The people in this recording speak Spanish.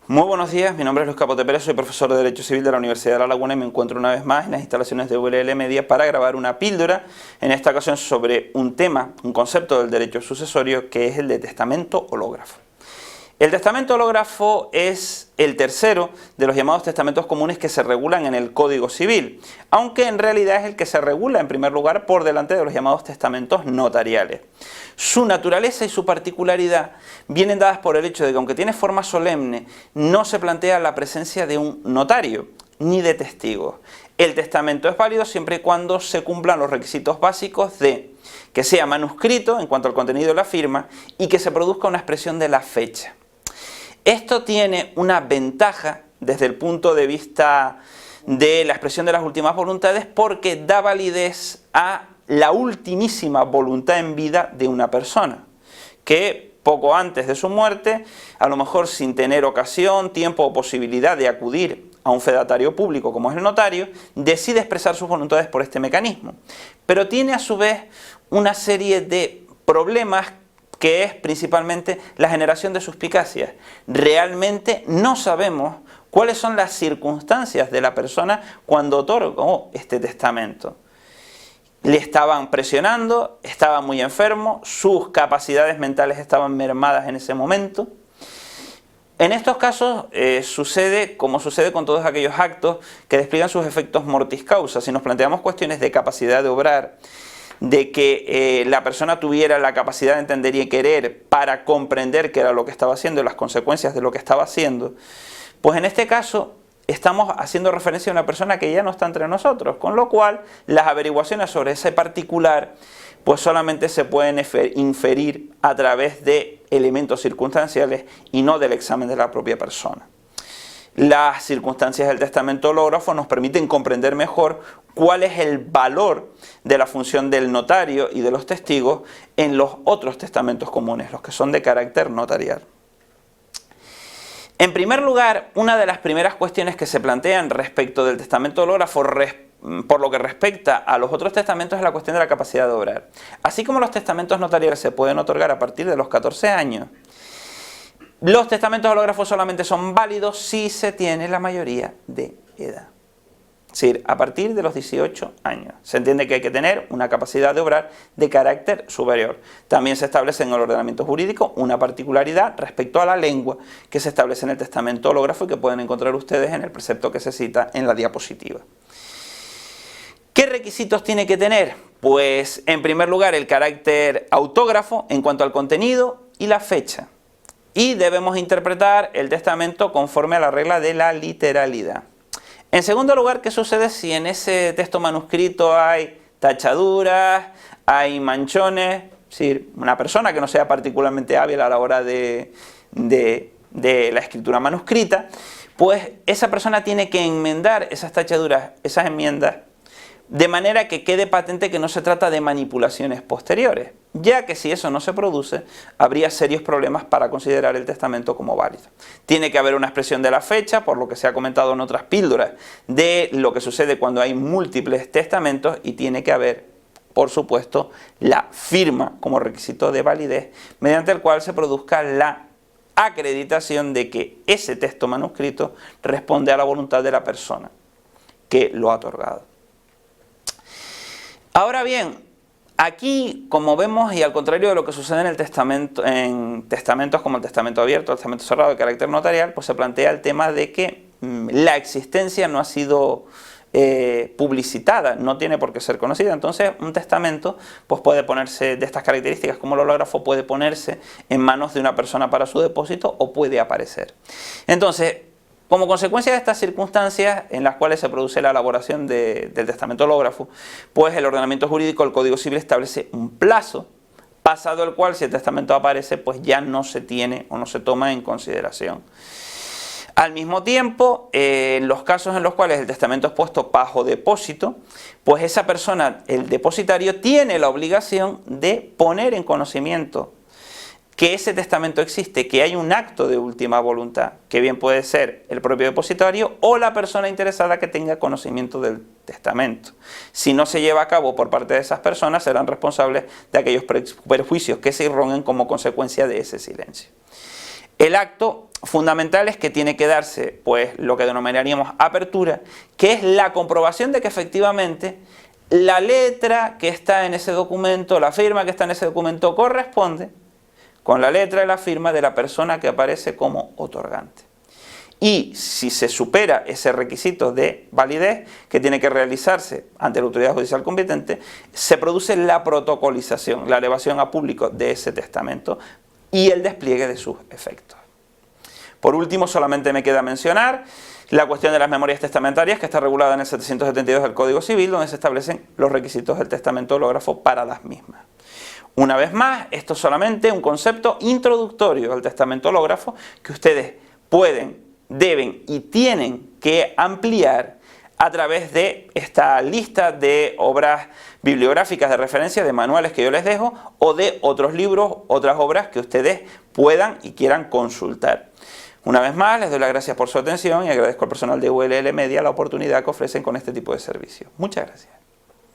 Muy buenos días, mi nombre es Luis Capote Pérez, soy profesor de Derecho Civil de la Universidad de La Laguna y me encuentro una vez más en las instalaciones de VLL Media para grabar una píldora, en esta ocasión sobre un tema, un concepto del derecho sucesorio que es el de testamento hológrafo. El testamento hológrafo es el tercero de los llamados testamentos comunes que se regulan en el Código Civil, aunque en realidad es el que se regula en primer lugar por delante de los llamados testamentos notariales. Su naturaleza y su particularidad vienen dadas por el hecho de que aunque tiene forma solemne, no se plantea la presencia de un notario ni de testigos. El testamento es válido siempre y cuando se cumplan los requisitos básicos de que sea manuscrito en cuanto al contenido de la firma y que se produzca una expresión de la fecha. Esto tiene una ventaja desde el punto de vista de la expresión de las últimas voluntades porque da validez a la ultimísima voluntad en vida de una persona, que poco antes de su muerte, a lo mejor sin tener ocasión, tiempo o posibilidad de acudir a un fedatario público como es el notario, decide expresar sus voluntades por este mecanismo. Pero tiene a su vez una serie de problemas que es principalmente la generación de suspicacias. Realmente no sabemos cuáles son las circunstancias de la persona cuando otorgó este testamento. Le estaban presionando, estaba muy enfermo, sus capacidades mentales estaban mermadas en ese momento. En estos casos sucede como sucede con todos aquellos actos que despliegan sus efectos mortis causa. Si nos planteamos cuestiones de capacidad de obrar, de que la persona tuviera la capacidad de entender y querer para comprender qué era lo que estaba haciendo y las consecuencias de lo que estaba haciendo, pues en este caso estamos haciendo referencia a una persona que ya no está entre nosotros, con lo cual las averiguaciones sobre ese particular pues solamente se pueden inferir a través de elementos circunstanciales y no del examen de la propia persona. Las circunstancias del testamento hológrafo nos permiten comprender mejor cuál es el valor de la función del notario y de los testigos en los otros testamentos comunes, los que son de carácter notarial. En primer lugar, una de las primeras cuestiones que se plantean respecto del testamento hológrafo por lo que respecta a los otros testamentos es la cuestión de la capacidad de obrar. Así como los testamentos notariales se pueden otorgar a partir de los 14 años, los testamentos hológrafos solamente son válidos si se tiene la mayoría de edad. Es decir, a partir de los 18 años. Se entiende que hay que tener una capacidad de obrar de carácter superior. También se establece en el ordenamiento jurídico una particularidad respecto a la lengua que se establece en el testamento hológrafo y que pueden encontrar ustedes en el precepto que se cita en la diapositiva. ¿Qué requisitos tiene que tener? Pues en primer lugar el carácter autógrafo en cuanto al contenido y la fecha. Y debemos interpretar el testamento conforme a la regla de la literalidad. En segundo lugar, ¿qué sucede si en ese texto manuscrito hay tachaduras, hay manchones? Es decir, una persona que no sea particularmente hábil a la hora de la escritura manuscrita, pues esa persona tiene que enmendar esas tachaduras, esas enmiendas, de manera que quede patente que no se trata de manipulaciones posteriores, ya que si eso no se produce, habría serios problemas para considerar el testamento como válido. Tiene que haber una expresión de la fecha, por lo que se ha comentado en otras píldoras, de lo que sucede cuando hay múltiples testamentos, y tiene que haber, por supuesto, la firma como requisito de validez, mediante el cual se produzca la acreditación de que ese texto manuscrito responde a la voluntad de la persona que lo ha otorgado. Ahora bien, aquí, como vemos, y al contrario de lo que sucede en el testamento, en testamentos como el testamento abierto, el testamento cerrado de carácter notarial, pues se plantea el tema de que la existencia no ha sido publicitada, no tiene por qué ser conocida. Entonces, un testamento pues puede ponerse de estas características como el hológrafo, puede ponerse en manos de una persona para su depósito o puede aparecer. Entonces, como consecuencia de estas circunstancias en las cuales se produce la elaboración del testamento hológrafo, pues el ordenamiento jurídico, el Código Civil, establece un plazo, pasado el cual si el testamento aparece, pues ya no se tiene o no se toma en consideración. Al mismo tiempo, en los casos en los cuales el testamento es puesto bajo depósito, pues esa persona, el depositario, tiene la obligación de poner en conocimiento que ese testamento existe, que hay un acto de última voluntad, que bien puede ser el propio depositario o la persona interesada que tenga conocimiento del testamento. Si no se lleva a cabo por parte de esas personas, serán responsables de aquellos perjuicios que se irroguen como consecuencia de ese silencio. El acto fundamental es que tiene que darse pues lo que denominaríamos apertura, que es la comprobación de que efectivamente la letra que está en ese documento, la firma que está en ese documento corresponde con la letra y la firma de la persona que aparece como otorgante. Y si se supera ese requisito de validez que tiene que realizarse ante la autoridad judicial competente, se produce la protocolización, la elevación a público de ese testamento y el despliegue de sus efectos. Por último, solamente me queda mencionar la cuestión de las memorias testamentarias, que está regulada en el 772 del Código Civil, donde se establecen los requisitos del testamentógrafo para las mismas. Una vez más, esto es solamente un concepto introductorio al testamentógrafo que ustedes pueden, deben y tienen que ampliar a través de esta lista de obras bibliográficas de referencia, de manuales que yo les dejo, o de otros libros, otras obras que ustedes puedan y quieran consultar. Una vez más, les doy las gracias por su atención y agradezco al personal de ULL Media la oportunidad que ofrecen con este tipo de servicios. Muchas gracias.